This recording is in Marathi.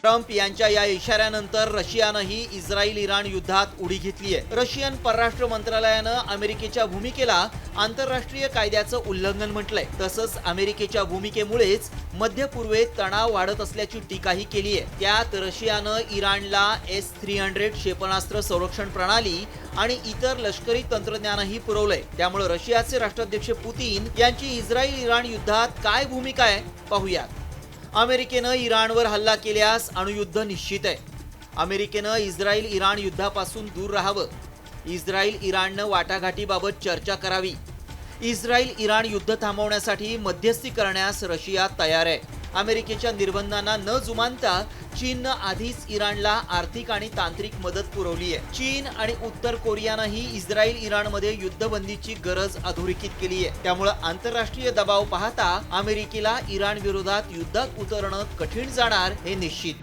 ट्रम्प यांच्या या इशाऱ्यानंतर रशियानंही इस्रायल-इराण युद्धात उडी घेतली आहे। रशियन परराष्ट्र मंत्रालयानं अमेरिकेच्या भूमिकेला आंतरराष्ट्रीय कायद्याचं उल्लंघन म्हटलंय। तसंच अमेरिकेच्या भूमिकेमुळेच मध्य पूर्वेत तणाव वाढत असल्याची टीकाही केली आहे। त्यात रशियानं इराणला S-300 क्षेपणास्त्र संरक्षण प्रणाली आणि इतर लष्करी तंत्रज्ञानही पुरवलंय। त्यामुळे रशियाचे राष्ट्राध्यक्ष पुतीन यांची इस्रायल-इराण युद्धात काय भूमिका आहे पाहूयात। अमेरिकेनं इराणवर हल्ला केल्यास अणुयुद्ध निश्चित आहे। अमेरिकेनं इस्रायल-इराण युद्धापासून दूर राहावं। इस्रायल-इराणनं वाटाघाटीबाबत चर्चा करावी। इस्रायल-इराण युद्ध थांबवण्यासाठी मध्यस्थी करण्यास रशिया तयार आहे। अमेरिकेच्या निर्बंधांना न जुमानता चीननं आधीच इराणला आर्थिक आणि तांत्रिक मदत पुरवली आहे। चीन आणि उत्तर कोरियानंही इस्रायल-इराणमध्ये युद्धबंदीची गरज अधोरेखित केली आहे। त्यामुळे आंतरराष्ट्रीय दबाव पाहता अमेरिकेला इराण विरोधात युद्धात उतरणं कठीण जाणार हे निश्चित।